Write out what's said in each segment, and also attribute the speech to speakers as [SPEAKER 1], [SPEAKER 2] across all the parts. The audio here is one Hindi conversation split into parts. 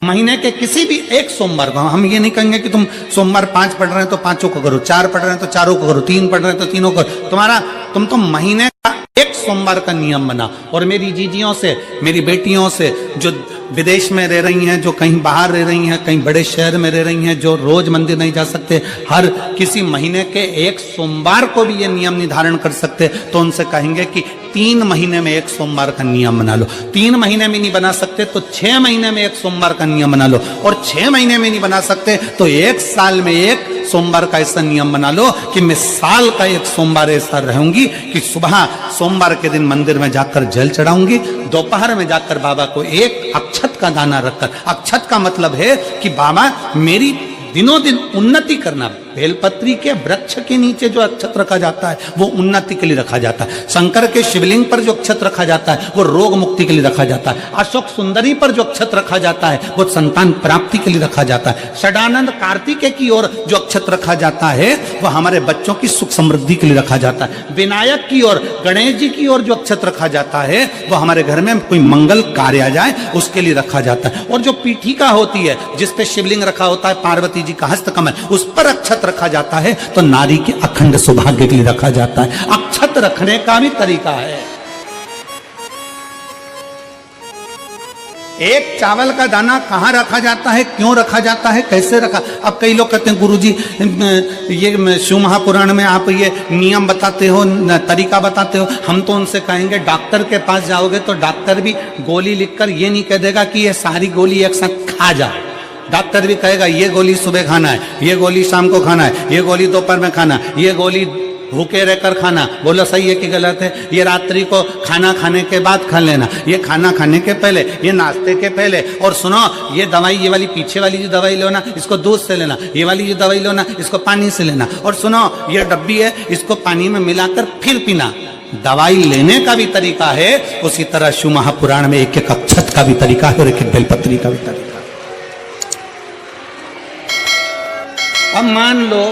[SPEAKER 1] महीने के किसी भी एक सोमवार को हम ये नहीं कहेंगे कि तुम सोमवार 5 पढ़ रहे हैं तो 5 को करो, 4 पढ़ रहे हैं तो 4 को करो, 3 पढ़ रहे हैं तो 3 को करो। तुम तो महीने का एक सोमवार का नियम बना। और मेरी जीजियों से, मेरी बेटियों से जो विदेश में रह रही हैं, जो कहीं बाहर रह रही हैं, कहीं बड़े शहर में रह रही हैं, जो रोज मंदिर नहीं जा सकते, हर किसी महीने के एक सोमवार को भी ये नियम निर्धारण कर सकते, तो उनसे कहेंगे कि 3 महीने में एक सोमवार का नियम बना लो। 3 महीने में नहीं बना सकते तो 6 महीने में एक सोमवार का नियम बना लो, और 6 महीने में नहीं बना सकते तो 1 साल में एक सोमवार का ऐसा नियम बना लो कि मैं साल का एक सोमवार ऐसा रहूंगी कि सुबह सोमवार के दिन मंदिर में जाकर जल चढ़ाऊंगी, दोपहर में जाकर बाबा को एक अक्षत का दाना रखकर, अक्षत का मतलब है कि बाबा मेरी दिनों दिन उन्नति करना। बेलपत्री के वृक्ष के नीचे जो अक्षत रखा जाता है वो उन्नति के लिए रखा जाता है। शंकर के शिवलिंग पर जो अक्षत रखा जाता है वो रोग मुक्ति के लिए रखा जाता है। अशोक सुंदरी पर जो अक्षत रखा जाता है वो संतान प्राप्ति के लिए रखा जाता है। षडानंद कार्तिकेय की ओर जो अक्षत रखा जाता है वो हमारे बच्चों की सुख समृद्धि के लिए रखा जाता है। विनायक की ओर, गणेश जी की ओर जो अक्षत रखा जाता है वो हमारे घर में कोई मंगल कार्य आ जाए उसके लिए रखा जाता है। और जो पीठिका होती है जिसपे शिवलिंग रखा होता है, पार्वती जी का हस्तकमल, उस पर अक्षत रखा जाता है तो नारी के अखंड सौभाग्य के लिए रखा जाता है। अक्षत रखने का भी तरीका है। एक चावल का दाना कहां रखा जाता है, क्यों रखा जाता है, कैसे रखा। अब कई लोग कहते हैं गुरुजी ये शिव महापुराण में आप ये नियम बताते हो, तरीका बताते हो। हम तो उनसे कहेंगे डॉक्टर के पास जाओगे तो डॉक्टर भी गोली लिखकर ये नहीं कह देगा कि ये सारी गोली एक साथ खा जाओ। डॉक्टर भी कहेगा ये गोली सुबह खाना है, ये गोली शाम को खाना है, ये गोली दोपहर में खाना, ये गोली भूखे रहकर खाना। बोलो सही है कि गलत है। ये रात्रि को खाना खाने के बाद खा लेना, ये खाना खाने के पहले, ये नाश्ते के पहले। और सुनो ये दवाई, ये वाली पीछे वाली जो दवाई लो ना इसको दूध से लेना, ये वाली जो दवाई लो ना इसको पानी से लेना। और सुनो ये डब्बी है इसको पानी में मिलाकर फिर पीना। दवाई लेने का भी तरीका है, उसी तरह शिव महापुराण में एक एक अक्षत का भी तरीका है और एक एक बेलपत्री का भी तरीका है। अब मान लो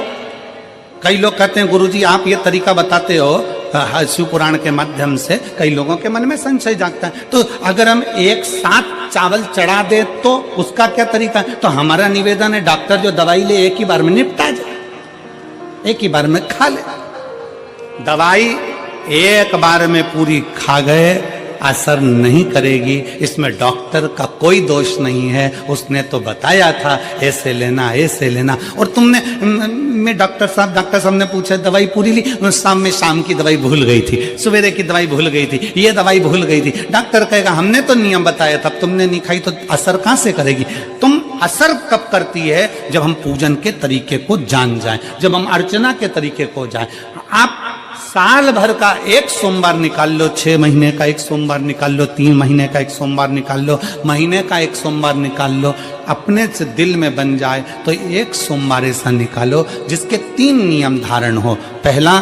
[SPEAKER 1] कई लोग कहते हैं गुरुजी आप ये तरीका बताते हो शिव पुराण के माध्यम से, कई लोगों के मन में संशय जागता है, तो अगर हम एक साथ चावल चढ़ा दे तो उसका क्या तरीका है। तो हमारा निवेदन है डॉक्टर जो दवाई ले एक ही बार में निपटा जाए, एक ही बार में खा ले। दवाई एक बार में पूरी खा गए असर नहीं करेगी, इसमें डॉक्टर का कोई दोष नहीं है। उसने तो बताया था ऐसे लेना ऐसे लेना, और तुमने मैं डॉक्टर साहब ने पूछा दवाई पूरी ली, शाम की दवाई भूल गई थी, सवेरे की दवाई भूल गई थी, ये दवाई भूल गई थी। डॉक्टर कहेगा हमने तो नियम बताया था, तुमने नहीं खाई तो असर कहां से करेगी। तुम असर कब करती है जब हम पूजन के तरीके को जान जाएं, जब हम अर्चना के तरीके को जाएं। आप साल भर का एक सोमवार निकाल लो, 6 महीने का एक सोमवार निकाल लो, 3 महीने का एक सोमवार निकाल लो, महीने का एक सोमवार निकाल लो, अपने से दिल में बन जाए तो एक सोमवार ऐसा निकालो जिसके 3 नियम धारण हो। पहला,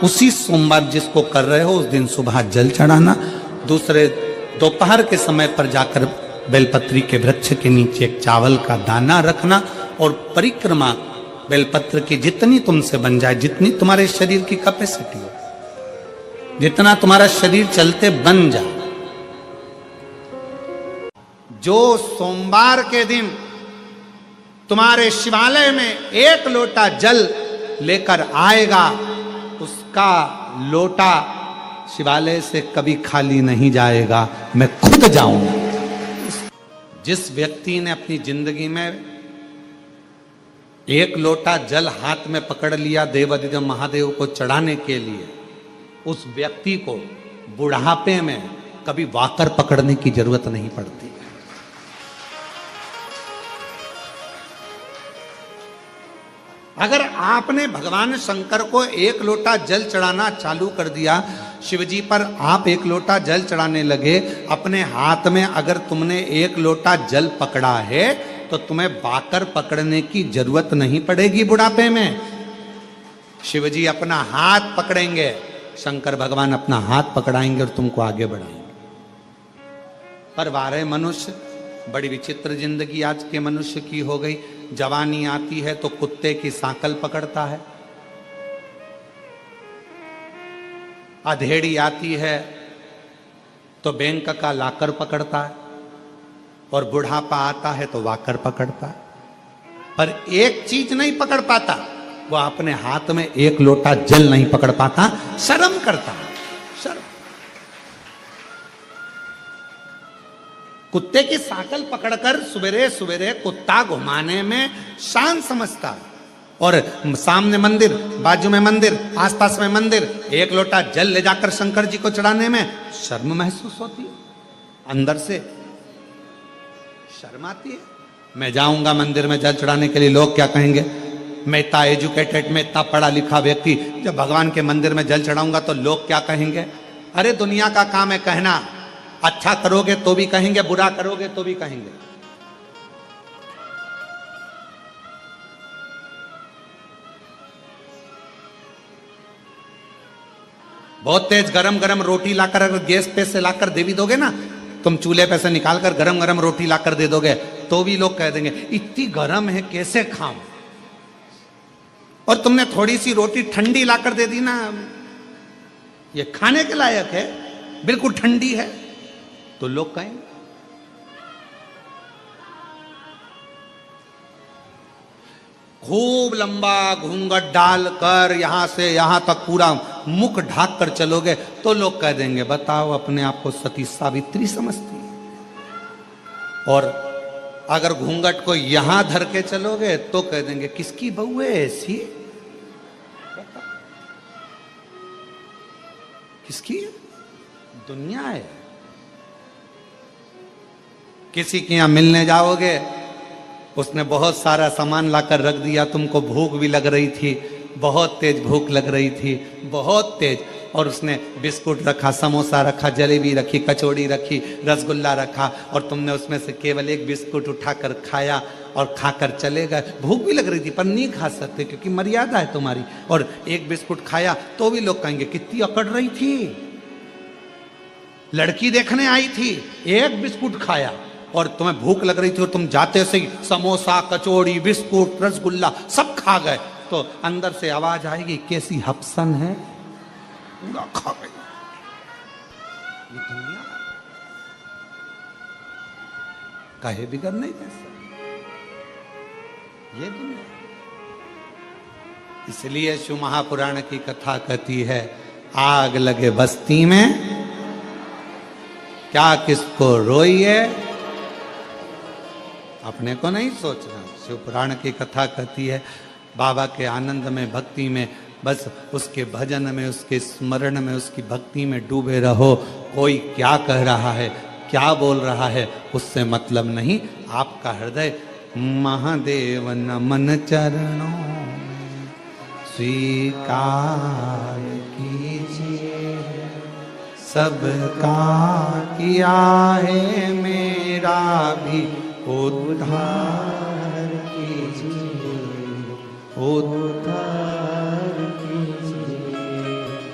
[SPEAKER 1] उसी सोमवार जिसको कर रहे हो उस दिन सुबह जल चढ़ाना। दूसरे, दोपहर के समय पर जाकर बेलपत्री के वृक्ष के नीचे एक चावल का दाना रखना, और परिक्रमा बेलपत्र की जितनी तुमसे बन जाए, जितनी तुम्हारे शरीर की कैपेसिटी हो, जितना तुम्हारा शरीर चलते बन जाए। जो सोमवार के दिन तुम्हारे शिवालय में 1 लोटा जल लेकर आएगा उसका लोटा शिवालय से कभी खाली नहीं जाएगा, मैं खुद जाऊंगा। जिस व्यक्ति ने अपनी जिंदगी में 1 लोटा जल हाथ में पकड़ लिया देवाधिदेव महादेव को चढ़ाने के लिए, उस व्यक्ति को बुढ़ापे में कभी वाकर पकड़ने की जरूरत नहीं पड़ती। अगर आपने भगवान शंकर को 1 लोटा जल चढ़ाना चालू कर दिया, शिवजी पर आप 1 लोटा जल चढ़ाने लगे, अपने हाथ में अगर तुमने 1 लोटा जल पकड़ा है तो तुम्हें बाकर पकड़ने की जरूरत नहीं पड़ेगी बुढ़ापे में। शिवजी अपना हाथ पकड़ेंगे, शंकर भगवान अपना हाथ पकड़ाएंगे और तुमको आगे बढ़ाएंगे। पर वारे मनुष्य, बड़ी विचित्र जिंदगी आज के मनुष्य की हो गई। जवानी आती है तो कुत्ते की सांकल पकड़ता है, अधेड़ी आती है तो बैंक का लाकर पकड़ता है, और बुढ़ापा आता है तो वाकर पकड़ता, पर एक चीज नहीं पकड़ पाता, वो अपने हाथ में एक लोटा जल नहीं पकड़ पाता, शर्म करता। शर्म। कुत्ते की साकल पकड़कर सवेरे सवेरे कुत्ता घुमाने में शान समझता, और सामने मंदिर, बाजू में मंदिर, आसपास में मंदिर, एक लोटा जल ले जाकर शंकर जी को चढ़ाने में शर्म महसूस होती है, अंदर से शर्म आती है। मैं जाऊंगा मंदिर में जल चढ़ाने के लिए, लोग क्या कहेंगे? मैं इतना एजुकेटेड, मैं इतना पढ़ा लिखा व्यक्ति, जब भगवान के मंदिर में जल चढ़ाऊंगा तो लोग क्या कहेंगे? अरे दुनिया का काम है कहना, अच्छा करोगे तो भी कहेंगे, बुरा करोगे तो भी कहेंगे। बहुत तेज गरम गरम रोटी लाकर अगर गैस पे से लाकर दे भी दोगे ना, तुम चूल्हे पे से निकालकर गरम गरम रोटी लाकर दे दोगे तो भी लोग कह देंगे इतनी गरम है कैसे खाऊं। और तुमने थोड़ी सी रोटी ठंडी लाकर दे दी ना, ये खाने के लायक है, बिल्कुल ठंडी है, तो लोग कहेंगे। खूब लंबा घूंघट डालकर यहां से यहां तक पूरा मुख ढाक कर चलोगे तो लोग कह देंगे बताओ अपने आप को सती सावित्री समझती है। और अगर घूंघट को यहां धर के चलोगे तो कह देंगे किसकी बहू है ऐसी, किसकी दुनिया है। किसी के यहां मिलने जाओगे, उसने बहुत सारा सामान लाकर रख दिया, तुमको भूख भी लग रही थी, बहुत तेज भूख लग रही थी, बहुत तेज, और उसने बिस्कुट रखा, समोसा रखा, जलेबी रखी, कचौड़ी रखी, रसगुल्ला रखा, और तुमने उसमें से केवल एक बिस्कुट उठाकर खाया और खाकर चले गए। भूख भी लग रही थी पर नहीं खा सकते क्योंकि मर्यादा है तुम्हारी, और एक बिस्कुट खाया तो भी लोग कहेंगे कितनी अकड़ रही थी, लड़की देखने आई थी, एक बिस्कुट खाया, और तुम्हें भूख लग रही थी और तुम जाते से ही समोसा, कचौड़ी, बिस्कुट, रसगुल्ला सब खा गए, तो अंदर से आवाज आएगी कैसी हपसन है, पूरा खा गई। ये दुनिया काहे बिगड़ नहीं जैसा, ये दुनिया। इसलिए शिव महापुराण की कथा कहती है आग लगे बस्ती में क्या किसको रोइए, अपने को नहीं सोचना। शिव पुराण की कथा कहती है बाबा के आनंद में, भक्ति में, बस उसके भजन में, उसके स्मरण में, उसकी भक्ति में डूबे रहो। कोई क्या कह रहा है, क्या बोल रहा है, उससे मतलब नहीं। आपका हृदय महादेव नमन चरणों में स्वीकार कीजिए, सबका किया है मेरा भी उद्धार कीजिए, उद्धार कीजिए।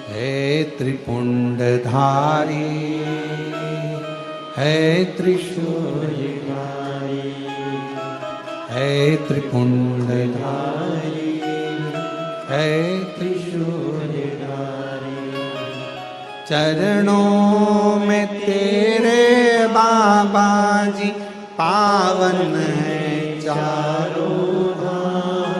[SPEAKER 1] है त्रिपुंडधारी, है त्रिशूलधारी, है त्रिपुंडधारी, है त्रिशूलधारी। चरणों में तेरे बाबा जी पावन है चारों धाम,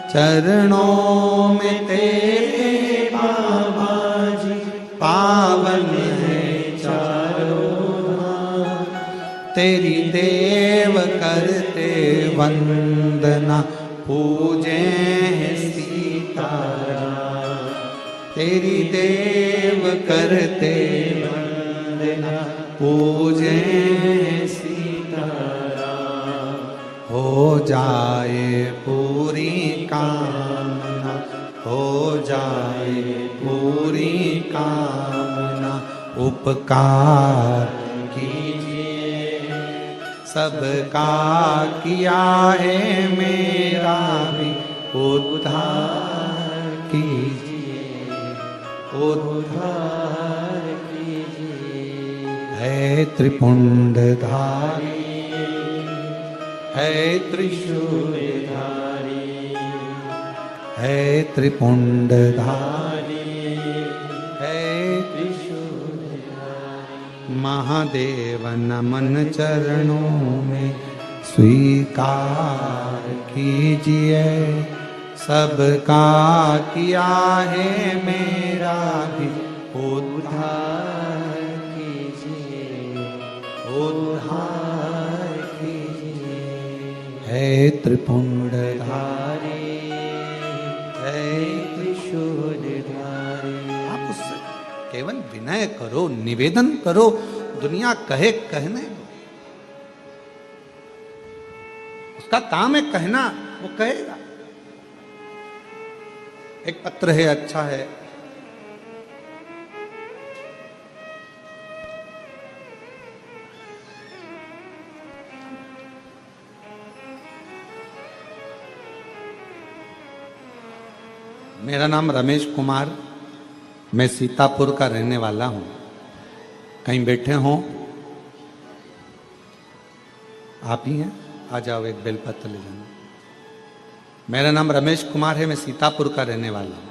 [SPEAKER 1] चरणों में तेरे बाबा जी पावन है चारों धाम। तेरी देव करते वंदना पूजे हैं सीताराम, तेरी देव करते वंदना पूजे हैं सीताराम। हो जाए पूरी कामना, हो जाए पूरी कामना, उपकार कीजिए, सबका किया है मेरा भी उद्धार कीजिए, उद्धार कीजिए। है त्रिपुंडधारी, है त्रिशूलधारी, है त्रिपुंडधारी, है त्रिशूलधारी। महादेव नमन चरणों में स्वीकार कीजिए, सबका किया है मेरा भी उद्धार कीजिए, उद्धार कीजिए। है त्रिपुंडधारी, है त्रिशूलधारी। आप उससे केवल विनय करो, निवेदन करो, दुनिया कहे कहने दो। उसका काम है कहना, वो कहेगा। एक पत्र है, अच्छा है। मेरा नाम रमेश कुमार, मैं सीतापुर का रहने वाला हूं। कहीं बैठे हो? आप ही हैं? आ जाओ, एक बेलपत्र ले जाना। मेरा नाम रमेश कुमार है, मैं सीतापुर का रहने वाला हूं।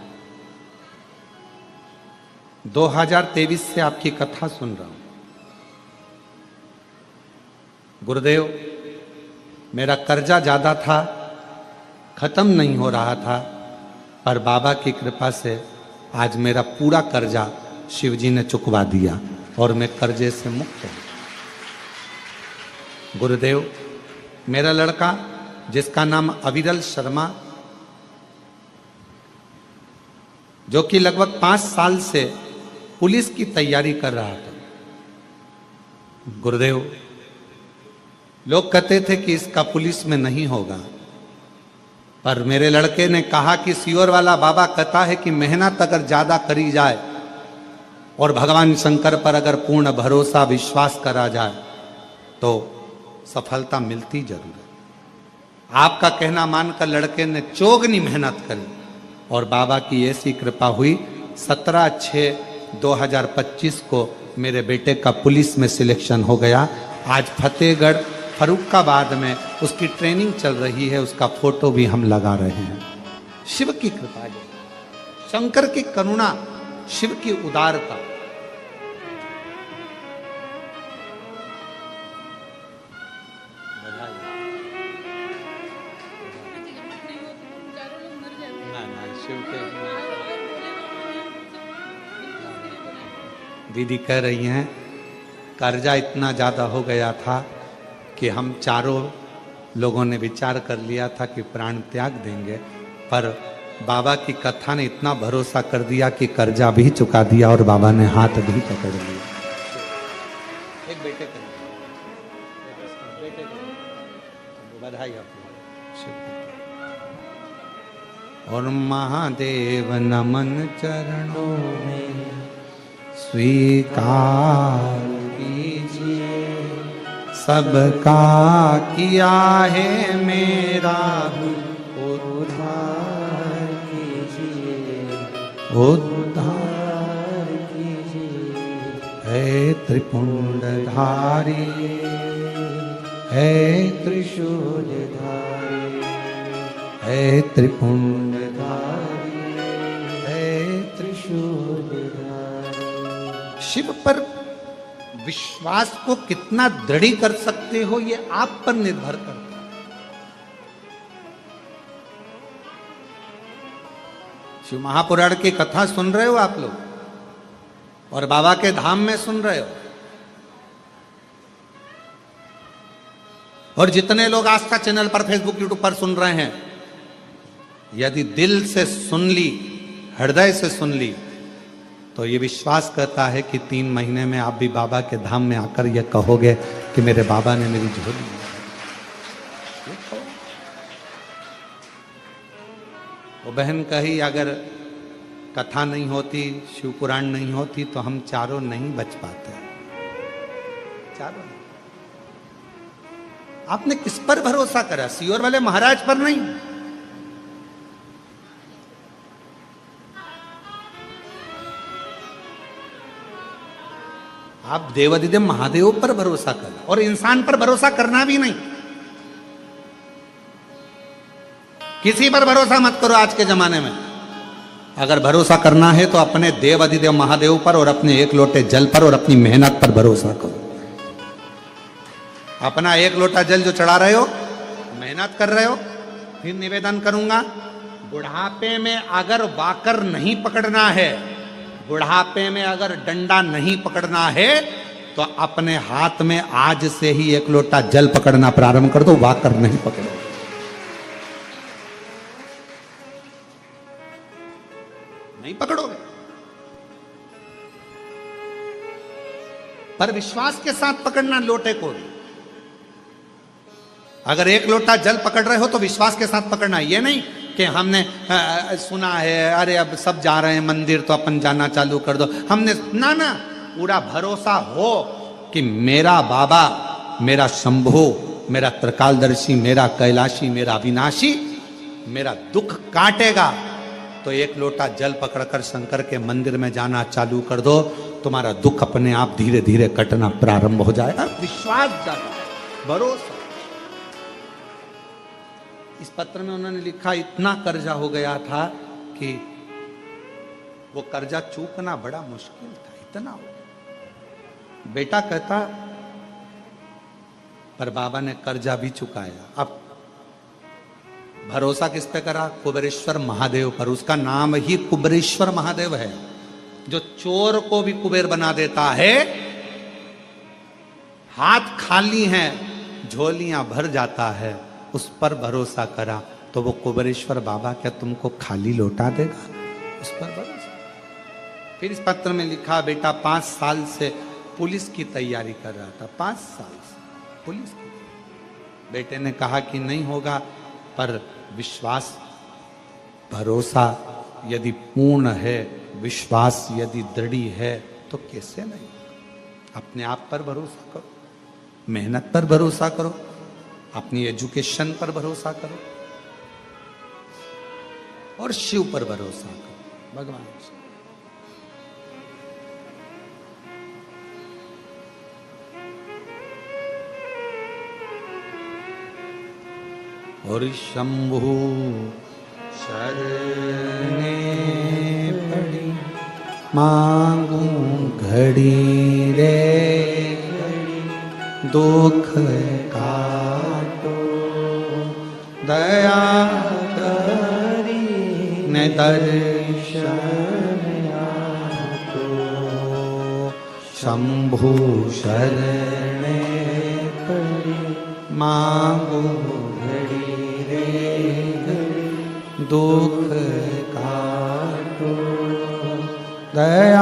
[SPEAKER 1] 2023 से आपकी कथा सुन रहा हूं। गुरुदेव, मेरा कर्जा ज्यादा था, खत्म नहीं हो रहा था, पर बाबा की कृपा से आज मेरा पूरा कर्जा शिवजी ने चुकवा दिया और मैं कर्जे से मुक्त हूं। गुरुदेव, मेरा लड़का जिसका नाम अविरल शर्मा, जो कि लगभग 5 साल से पुलिस की तैयारी कर रहा था। गुरुदेव, लोग कहते थे कि इसका पुलिस में नहीं होगा, पर मेरे लड़के ने कहा कि सियोर वाला बाबा कहता है कि मेहनत अगर ज्यादा करी जाए और भगवान शंकर पर अगर पूर्ण भरोसा विश्वास करा जाए तो सफलता मिलती जरूर है। आपका कहना मानकर लड़के ने चौगनी मेहनत करी और बाबा की ऐसी कृपा हुई, 17/6/2025 को मेरे बेटे का पुलिस में सिलेक्शन हो गया। आज फतेहगढ़ फरुखाबाद में उसकी ट्रेनिंग चल रही है, उसका फोटो भी हम लगा रहे हैं। शिव की कृपा है, शंकर की करुणा, शिव की उदारता। दीदी कह रही हैं कर्जा इतना ज्यादा हो गया था कि हम चारों लोगों ने विचार कर लिया था कि प्राण त्याग देंगे, पर बाबा की कथा ने इतना भरोसा कर दिया कि कर्जा भी चुका दिया और बाबा ने हाथ भी पकड़ लिया। एक बेटे को बधाई आपको। और महादेव नमन चरणों में स्वीकार कीजिए, सबका किया है मेरा उद्धार कीजिए, उद्धार कीजिए। है त्रिपुंडधारी, है त्रिशूलधारी, है त्रिपुंडधारी, है त्रिशूलधारी। शिव पर विश्वास को कितना दृढ़ कर सकते हो, ये आप पर निर्भर करता है। शिव महापुराण की कथा सुन रहे हो आप लोग, और बाबा के धाम में सुन रहे हो, और जितने लोग आस्था चैनल पर, फेसबुक, यूट्यूब पर सुन रहे हैं, यदि दिल से सुन ली, हृदय से सुन ली, तो ये विश्वास करता है कि 3 महीने में आप भी बाबा के धाम में आकर ये कहोगे कि मेरे बाबा ने मेरी झोली। वो बहन कही अगर कथा नहीं होती, शिव पुराण नहीं होती तो हम चारों नहीं बच पाते। चारों नहीं। आपने किस पर भरोसा करा? सियोर वाले महाराज पर नहीं। आप देवाधिदेव महादेव पर भरोसा कर, और इंसान पर भरोसा करना भी नहीं। किसी पर भरोसा मत करो आज के जमाने में। अगर भरोसा करना है तो अपने देव अधिदेव महादेव पर और अपने एक लोटे जल पर और अपनी मेहनत पर भरोसा करो। अपना एक लोटा जल जो चढ़ा रहे हो, मेहनत कर रहे हो। फिर निवेदन करूंगा, बुढ़ापे में अगर वाकर नहीं पकड़ना है, बुढ़ापे में अगर डंडा नहीं पकड़ना है, तो अपने हाथ में आज से ही एक लोटा जल पकड़ना प्रारंभ कर दो, वाकर नहीं पकड़ो। नहीं पकड़ोगे, पर विश्वास के साथ पकड़ना लोटे को भी। अगर एक लोटा जल पकड़ रहे हो तो विश्वास के साथ पकड़ना। ये नहीं कि हमने सुना है, अरे अब सब जा रहे हैं मंदिर तो अपन जाना चालू कर दो। हमने ना ना, पूरा भरोसा हो कि मेरा बाबा, मेरा शंभु, मेरा त्रिकालदर्शी, मेरा कैलाशी, मेरा अविनाशी मेरा दुख काटेगा, तो एक लोटा जल पकड़कर शंकर के मंदिर में जाना चालू कर दो, तुम्हारा दुख अपने आप धीरे धीरे कटना प्रारंभ हो जाएगा। विश्वास जाता है, भरोसा। इस पत्र में उन्होंने लिखा, इतना कर्जा हो गया था कि वो कर्जा चूकना बड़ा मुश्किल था, इतना हो गया। बेटा कहता, पर बाबा ने कर्जा भी चुकाया। अब भरोसा किस पे करा? कुबेरेश्वर महादेव पर। उसका नाम ही कुबेरेश्वर महादेव है, जो चोर को भी कुबेर बना देता है। हाथ खाली हैं, झोलियां भर जाता है, उस पर भरोसा करा तो वो कुबेरेश्वर बाबा क्या तुमको खाली लौटा देगा? उस पर भरोसा। फिर इस पत्र में लिखा, बेटा 5 साल से पुलिस की तैयारी कर रहा था, 5 साल से पुलिस की। बेटे ने कहा कि नहीं होगा, पर विश्वास, भरोसा यदि पूर्ण है, विश्वास यदि दृढ़ है, तो कैसे नहीं? अपने आप पर भरोसा करो, मेहनत पर भरोसा करो, अपनी एजुकेशन पर भरोसा करो और शिव पर भरोसा करो, भगवान से। और शंभु शरणे पड़ी, मांगू घड़ी रे दुख काटो, दया करी ने दर्शन आतो। शंभु शरणे पड़ी, मांगू घड़ी रे दुख काटो, दया